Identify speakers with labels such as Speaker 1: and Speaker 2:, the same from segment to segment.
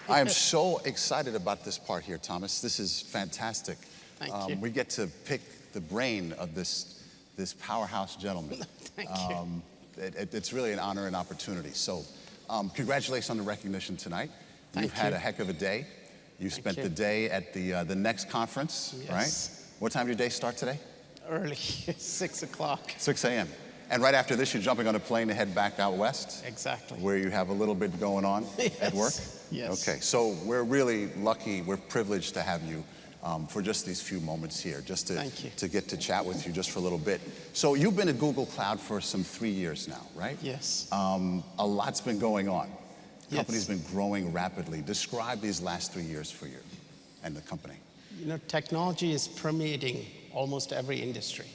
Speaker 1: I am so excited about this part here, Thomas. This is fantastic.
Speaker 2: Thank you.
Speaker 1: We get to pick the brain of this powerhouse gentleman.
Speaker 2: Thank you.
Speaker 1: It's really an honor and opportunity. So congratulations on the recognition tonight.
Speaker 2: Thank
Speaker 1: You've had
Speaker 2: you.
Speaker 1: a heck of a day. You spent
Speaker 2: you.
Speaker 1: the day at the next conference,
Speaker 2: Yes.
Speaker 1: right? What time did your day start today?
Speaker 2: Early, 6 o'clock.
Speaker 1: 6 a.m. And right after this, you're jumping on a plane to head back out west?
Speaker 2: Exactly.
Speaker 1: Where you have a little bit going on at work?
Speaker 2: Yes.
Speaker 1: Okay, so we're really lucky, we're privileged to have you for just these few moments here, just
Speaker 2: Thank you.
Speaker 1: to get to chat with you just for a little bit. So you've been at Google Cloud for some 3 years now, right?
Speaker 2: Yes.
Speaker 1: A lot's been going on. The
Speaker 2: Yes.
Speaker 1: company's been growing rapidly. Describe these last 3 years for you and the company.
Speaker 2: You know, technology is permeating almost every industry.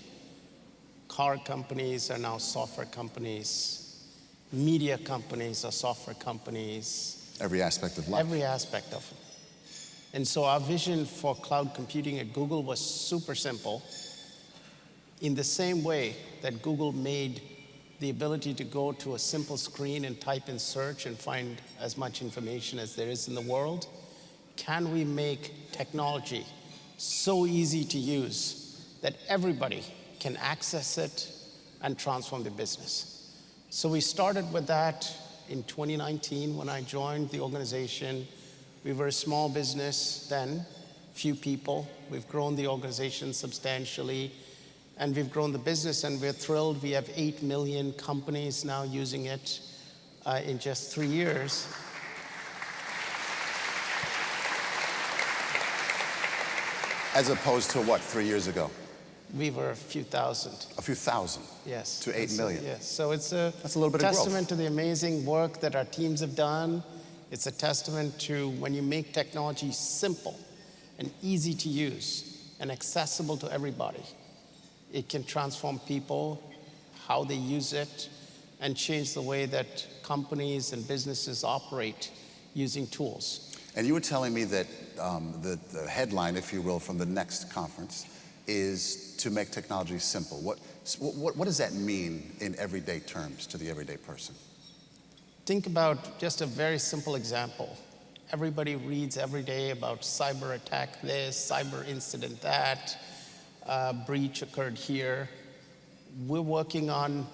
Speaker 2: Car companies are now software companies. Media companies are software companies.
Speaker 1: Every aspect of life.
Speaker 2: Every aspect of it. And so our vision for cloud computing at Google was super simple. In the same way that Google made the ability to go to a simple screen and type in search and find as much information as there is in the world, can we make technology so easy to use that everybody can access it and transform their business? So we started with that in 2019 when I joined the organization. We were a small business then, few people. We've grown the organization substantially, and we've grown the business, and we're thrilled. We have 8 million companies now using it in just 3 years.
Speaker 1: As opposed to what, 3 years ago?
Speaker 2: We were a few thousand.
Speaker 1: A few thousand?
Speaker 2: Yes.
Speaker 1: To 8 million?
Speaker 2: Yes. So it's
Speaker 1: That's a little bit of growth.
Speaker 2: testament to the amazing work that our teams have done. It's a testament to when you make technology simple and easy to use and accessible to everybody, it can transform people, how they use it, and change the way that companies and businesses operate using tools.
Speaker 1: And you were telling me that the headline, if you will, from the next conference is to make technology simple. What does that mean in everyday terms to the everyday person?
Speaker 2: Think about just a very simple example. Everybody reads every day about cyber attack this, cyber incident that, breach occurred here. We're working on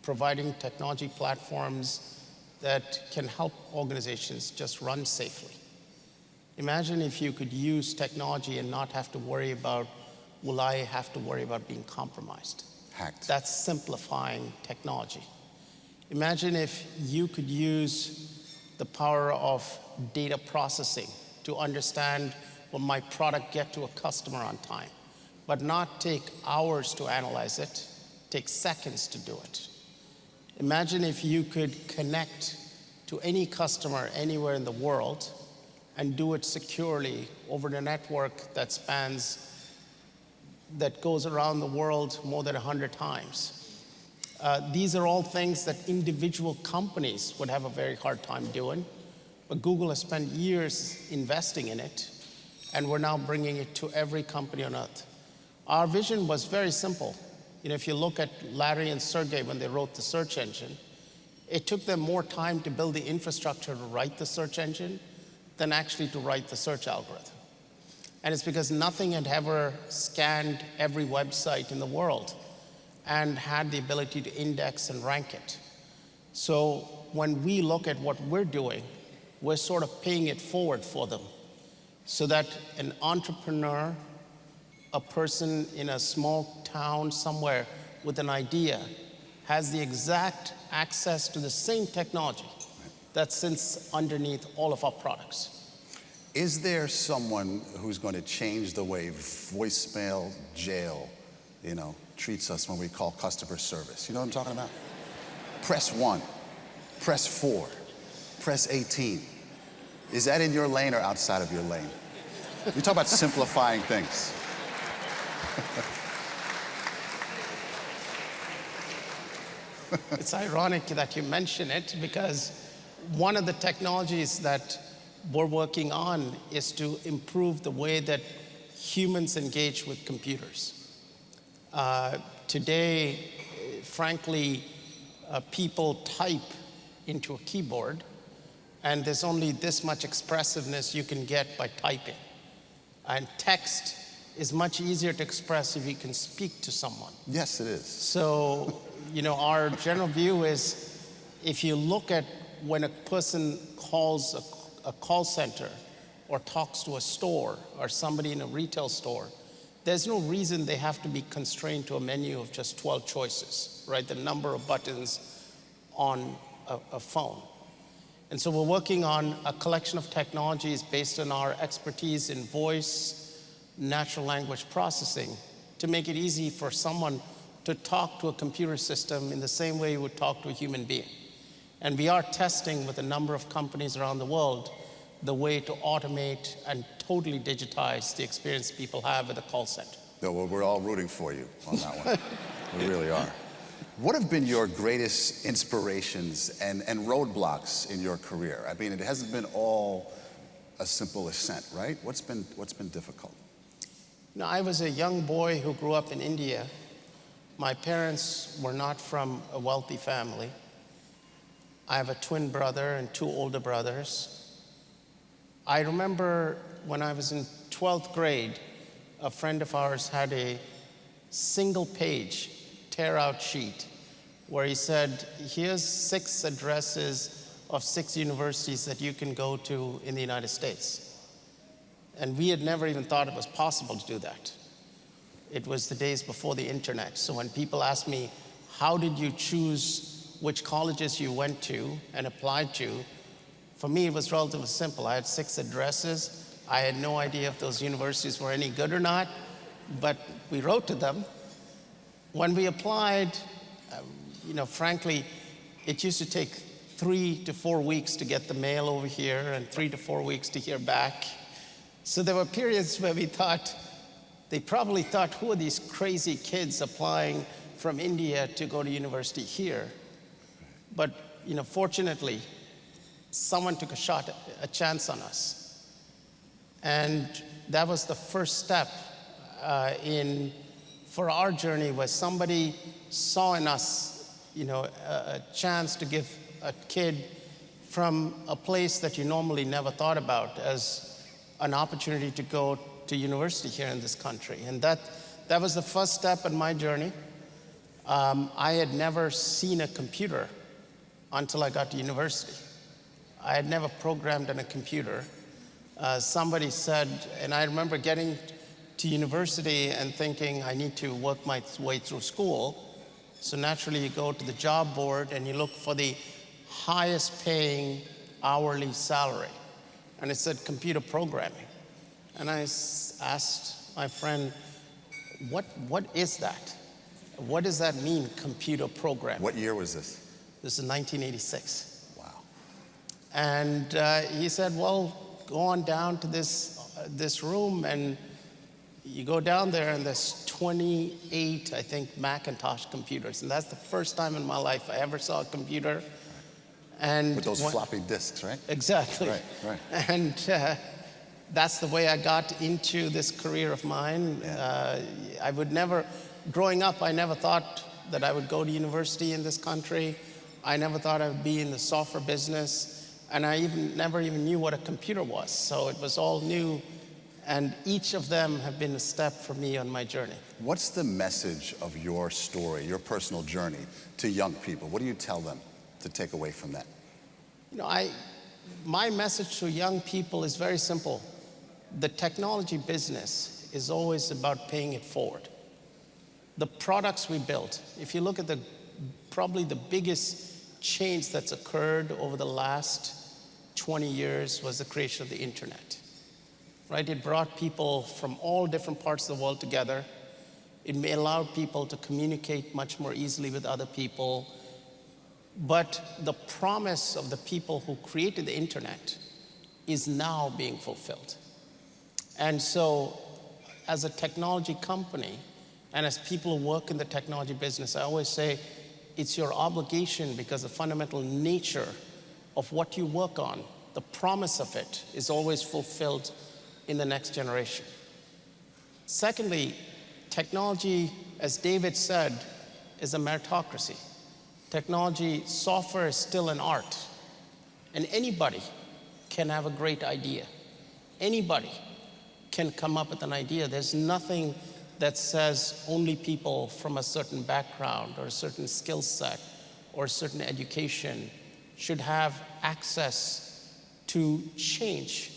Speaker 2: providing technology platforms that can help organizations just run safely. Imagine if you could use technology and not have to worry about, will I have to worry about being compromised?
Speaker 1: Hacked.
Speaker 2: That's simplifying technology. Imagine if you could use the power of data processing to understand, will my product get to a customer on time, but not take hours to analyze it, take seconds to do it. Imagine if you could connect to any customer anywhere in the world and do it securely over the network that spans, that goes around the world more than 100 times. These are all things that individual companies would have a very hard time doing, but Google has spent years investing in it, and we're now bringing it to every company on earth. Our vision was very simple. You know, if you look at Larry and Sergey when they wrote the search engine, it took them more time to build the infrastructure to write the search engine than actually to write the search algorithm. And it's because nothing had ever scanned every website in the world and had the ability to index and rank it. So when we look at what we're doing, we're sort of paying it forward for them so that an entrepreneur, a person in a small town somewhere with an idea has the exact access to the same technology that sits underneath all of our products.
Speaker 1: Is there someone who's going to change the way voicemail jail, treats us when we call customer service? You know what I'm talking about? Press 1, press 4, press 18. Is that in your lane or outside of your lane? We talk about simplifying things.
Speaker 2: It's ironic that you mention it because one of the technologies that we're working on is to improve the way that humans engage with computers. Today, frankly, people type into a keyboard and there's only this much expressiveness you can get by typing. And text is much easier to express if you can speak to someone.
Speaker 1: Yes, it is.
Speaker 2: So, our general view is if you look at when a person calls a call center or talks to a store or somebody in a retail store, there's no reason they have to be constrained to a menu of just 12 choices, right? The number of buttons on a phone. And so we're working on a collection of technologies based on our expertise in voice, natural language processing, to make it easy for someone to talk to a computer system in the same way you would talk to a human being. And we are testing with a number of companies around the world the way to automate and totally digitize the experience people have at a call center.
Speaker 1: No, well, we're all rooting for you on that one. We really are. What have been your greatest inspirations and roadblocks in your career? I mean, it hasn't been all a simple ascent, right? What's been difficult?
Speaker 2: I was a young boy who grew up in India. My parents were not from a wealthy family. I have a twin brother and two older brothers. I remember when I was in 12th grade, a friend of ours had a single-page tear-out sheet where he said, here's 6 addresses of 6 universities that you can go to in the United States. And we had never even thought it was possible to do that. It was the days before the internet. So when people asked me, how did you choose which colleges you went to and applied to? For me, it was relatively simple. I had 6 addresses. I had no idea if those universities were any good or not, but we wrote to them. When we applied, frankly, it used to take 3 to 4 weeks to get the mail over here and 3 to 4 weeks to hear back. So there were periods where they probably thought, who are these crazy kids applying from India to go to university here? But, fortunately, someone took a chance on us. And that was the first step for our journey, where somebody saw in us, a chance to give a kid from a place that you normally never thought about as an opportunity to go to university here in this country. And that was the first step in my journey. I had never seen a computer until I got to university. I had never programmed on a computer. Somebody said, and I remember getting to university and thinking I need to work my way through school. So naturally you go to the job board and you look for the highest paying hourly salary. And it said computer programming. And I asked my friend, what is that? What does that mean, computer programming?
Speaker 1: What year was this?
Speaker 2: This is 1986.
Speaker 1: Wow.
Speaker 2: And he said, well, go on down to this room, and you go down there, and there's 28, I think, Macintosh computers. And that's the first time in my life I ever saw a computer. And
Speaker 1: with those floppy disks, right?
Speaker 2: Exactly.
Speaker 1: Right.
Speaker 2: And that's the way I got into this career of mine.
Speaker 1: Yeah.
Speaker 2: Growing up, I never thought that I would go to university in this country. I never thought I would be in the software business. And I never even knew what a computer was. So it was all new. And each of them have been a step for me on my journey.
Speaker 1: What's the message of your story, your personal journey, to young people? What do you tell them to take away from that?
Speaker 2: My message to young people is very simple. The technology business is always about paying it forward. The products we built, if you look at probably the biggest change that's occurred over the last 20 years was the creation of the internet, right? It brought people from all different parts of the world together. It allowed people to communicate much more easily with other people. But the promise of the people who created the internet is now being fulfilled. And so as a technology company, and as people who work in the technology business, I always say it's your obligation, because the fundamental nature of what you work on, the promise of it, is always fulfilled in the next generation. Secondly, technology, as David said, is a meritocracy. Technology, software is still an art. And anybody can have a great idea. Anybody can come up with an idea. There's nothing that says only people from a certain background or a certain skill set or a certain education should have access to change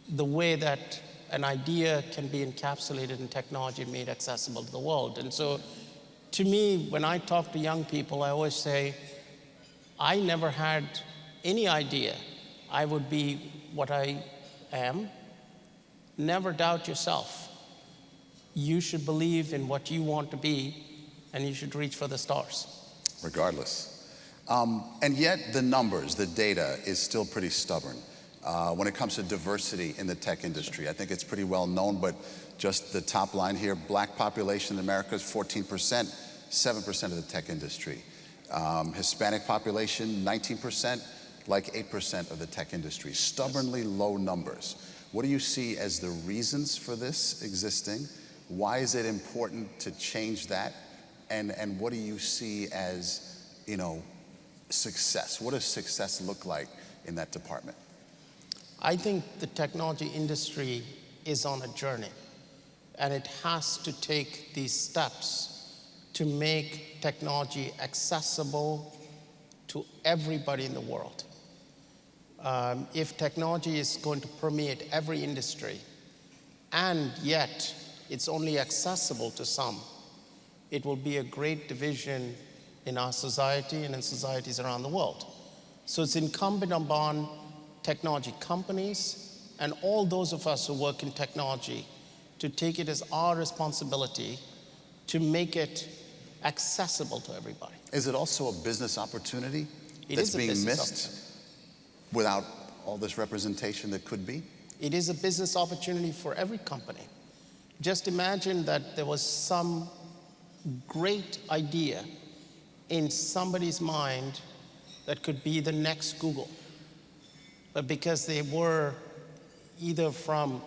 Speaker 2: the way that an idea can be encapsulated in technology and made accessible to the world. And so to me, when I talk to young people, I always say, I never had any idea I would be what I am. Never doubt yourself. You should believe in what you want to be, and you should reach for the stars.
Speaker 1: Regardless. And yet the numbers, the data is still pretty stubborn. When it comes to diversity in the tech industry, I think it's pretty well known, but just the top line here, black population in America is 14%, 7% of the tech industry. Hispanic population, 19%, like 8% of the tech industry. Stubbornly low numbers. What do you see as the reasons for this existing? Why is it important to change that? And what do you see as, success? What does success look like in that department?
Speaker 2: I think the technology industry is on a journey, and it has to take these steps to make technology accessible to everybody in the world. If technology is going to permeate every industry, and yet it's only accessible to some, it will be a great division in our society and in societies around the world. So it's incumbent upon technology companies and all those of us who work in technology to take it as our responsibility to make it accessible to everybody.
Speaker 1: Is it also a business opportunity
Speaker 2: that's
Speaker 1: being missed without all this representation that could be?
Speaker 2: It is a business opportunity for every company. Just imagine that there was some great idea in somebody's mind that could be the next Google. But because they were either from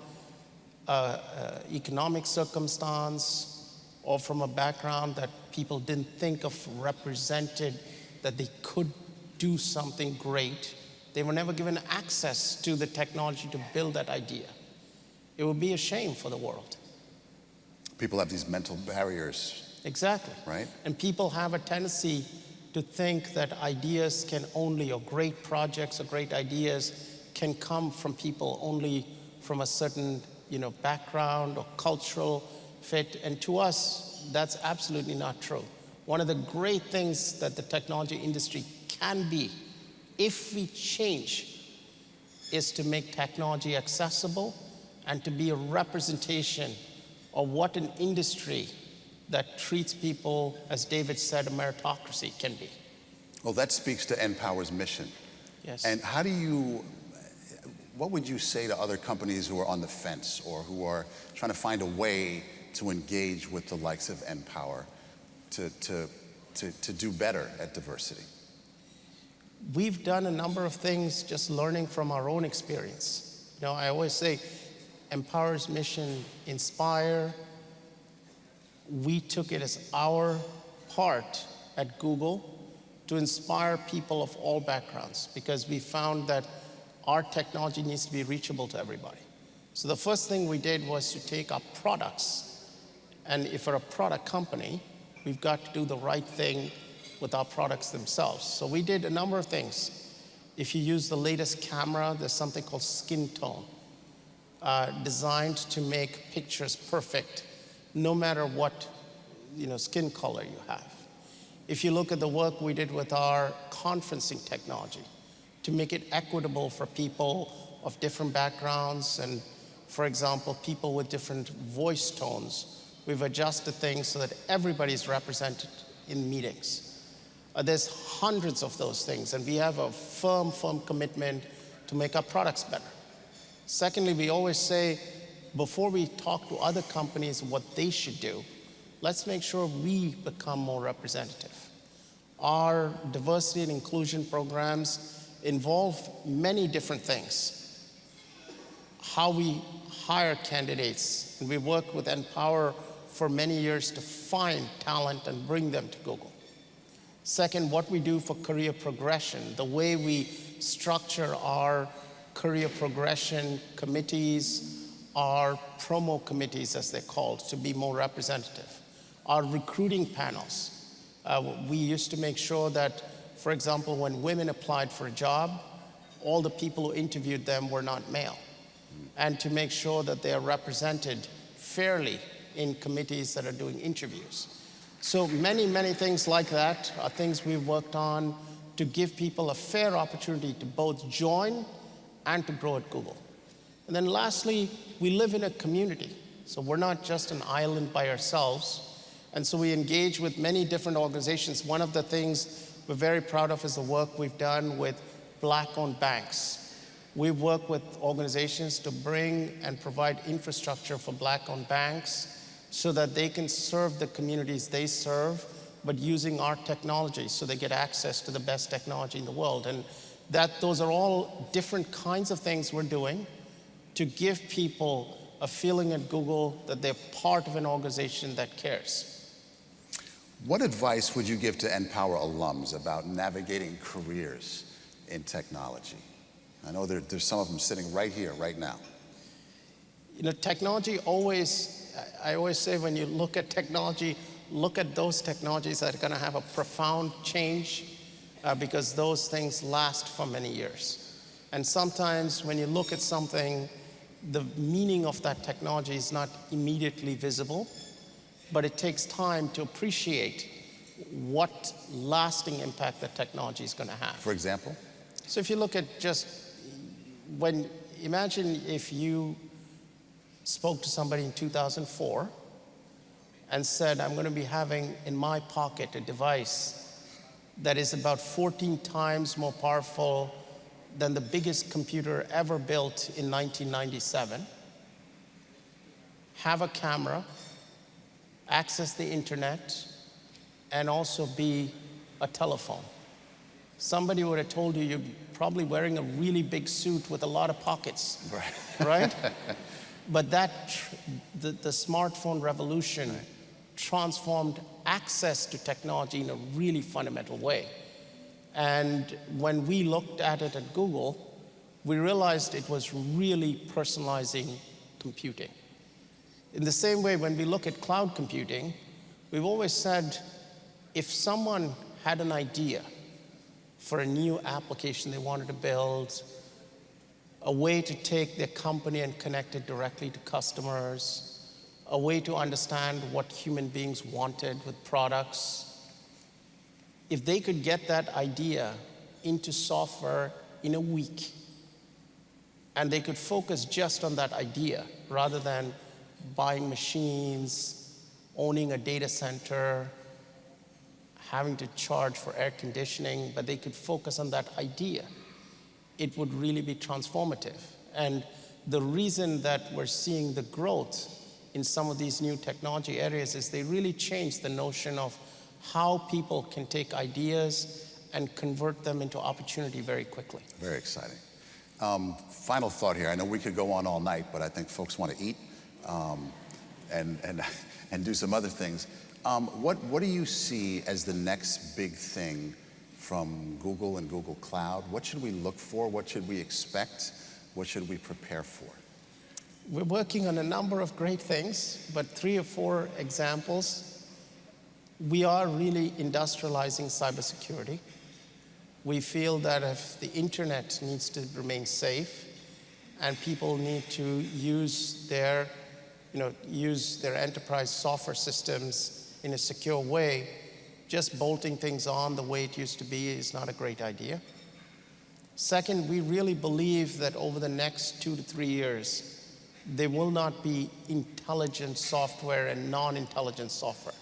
Speaker 2: economic circumstance or from a background that people didn't think of represented that they could do something great, they were never given access to the technology to build that idea. It would be a shame for the world.
Speaker 1: People have these mental barriers.
Speaker 2: Exactly.
Speaker 1: Right?
Speaker 2: And people have a tendency to think that ideas can only, or great projects or great ideas can come from people only from a certain, background or cultural fit. And to us, that's absolutely not true. One of the great things that the technology industry can be, if we change, is to make technology accessible and to be a representation of what an industry that treats people, as David said, a meritocracy can be.
Speaker 1: Well, that speaks to NPower's mission.
Speaker 2: Yes.
Speaker 1: And what would you say to other companies who are on the fence or who are trying to find a way to engage with the likes of NPower to do better at diversity?
Speaker 2: We've done a number of things just learning from our own experience. I always say NPower's mission, inspire. We took it as our part at Google to inspire people of all backgrounds, because we found that our technology needs to be reachable to everybody. So the first thing we did was to take our products, and if we're a product company, we've got to do the right thing with our products themselves. So we did a number of things. If you use the latest camera, there's something called skin tone, designed to make pictures perfect, no matter what skin color you have. If you look at the work we did with our conferencing technology to make it equitable for people of different backgrounds and, for example, people with different voice tones, we've adjusted things so that everybody's represented in meetings. There's hundreds of those things, and we have a firm commitment to make our products better. Secondly, we always say, before we talk to other companies what they should do, let's make sure we become more representative. Our diversity and inclusion programs involve many different things. How we hire candidates, and we worked with NPower for many years to find talent and bring them to Google. Second, what we do for career progression, the way we structure our career progression committees, our promo committees, as they're called, to be more representative. Our recruiting panels. We used to make sure that, for example, when women applied for a job, all the people who interviewed them were not male, and to make sure that they are represented fairly in committees that are doing interviews. So many, many things like that are things we've worked on to give people a fair opportunity to both join and to grow at Google. And then lastly, we live in a community. So we're not just an island by ourselves. And so we engage with many different organizations. One of the things we're very proud of is the work we've done with Black-owned banks. We work with organizations to bring and provide infrastructure for Black-owned banks so that they can serve the communities they serve, but using our technology so they get access to the best technology in the world. And those are all different kinds of things we're doing to give people a feeling at Google that they're part of an organization that cares.
Speaker 1: What advice would you give to NPower alums about navigating careers in technology? I know there's some of them sitting right here, right now.
Speaker 2: You know, technology I always say when you look at technology, look at those technologies that are going to have a profound change because those things last for many years. And sometimes when you look at something, the meaning of that technology is not immediately visible, but it takes time to appreciate what lasting impact that technology is going to have.
Speaker 1: For example?
Speaker 2: So if you look at imagine if you spoke to somebody in 2004 and said, I'm going to be having in my pocket a device that is about 14 times more powerful than the biggest computer ever built in 1997, have a camera, access the internet, and also be a telephone. Somebody would have told you you're probably wearing a really big suit with a lot of pockets, right? But the smartphone revolution transformed access to technology in a really fundamental way. And when we looked at it at Google, we realized it was really personalizing computing. In the same way, when we look at cloud computing, we've always said, if someone had an idea for a new application they wanted to build, a way to take their company and connect it directly to customers, a way to understand what human beings wanted with products. If they could get that idea into software in a week, and they could focus just on that idea rather than buying machines, owning a data center, having to charge for air conditioning, but they could focus on that idea, it would really be transformative. And the reason that we're seeing the growth in some of these new technology areas is they really change the notion of how people can take ideas and convert them into opportunity very quickly.
Speaker 1: Very exciting. Final thought here. I know we could go on all night, but I think folks want to eat and do some other things. What do you see as the next big thing from Google and Google Cloud? What should we look for? What should we expect? What should we prepare for?
Speaker 2: We're working on a number of great things, but 3 or 4 examples. We are really industrializing cybersecurity. We feel that if the internet needs to remain safe and people need to use their enterprise software systems in a secure way, just bolting things on the way it used to be is not a great idea. Second, we really believe that over the next 2 to 3 years, there will not be intelligent software and non-intelligent software,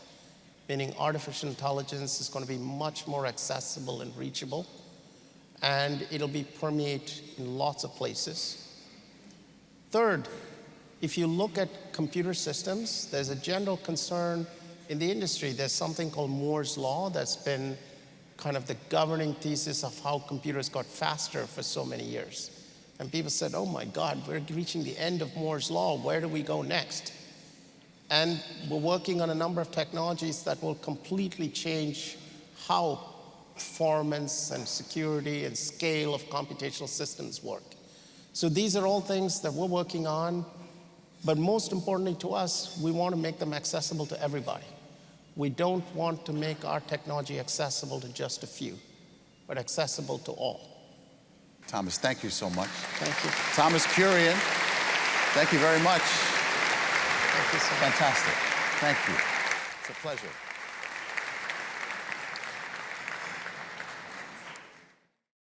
Speaker 2: meaning artificial intelligence is going to be much more accessible and reachable, and it'll be permeate in lots of places. Third, if you look at computer systems, there's a general concern in the industry. There's something called Moore's Law that's been kind of the governing thesis of how computers got faster for so many years. And people said, oh my God, we're reaching the end of Moore's Law. Where do we go next? And we're working on a number of technologies that will completely change how performance and security and scale of computational systems work. So these are all things that we're working on, but most importantly to us, we want to make them accessible to everybody. We don't want to make our technology accessible to just a few, but accessible to all.
Speaker 1: Thomas, thank you so much.
Speaker 2: Thank you.
Speaker 1: Thomas Kurian, thank you very much.
Speaker 2: Thank you so much.
Speaker 1: Fantastic. Thank you. It's a pleasure.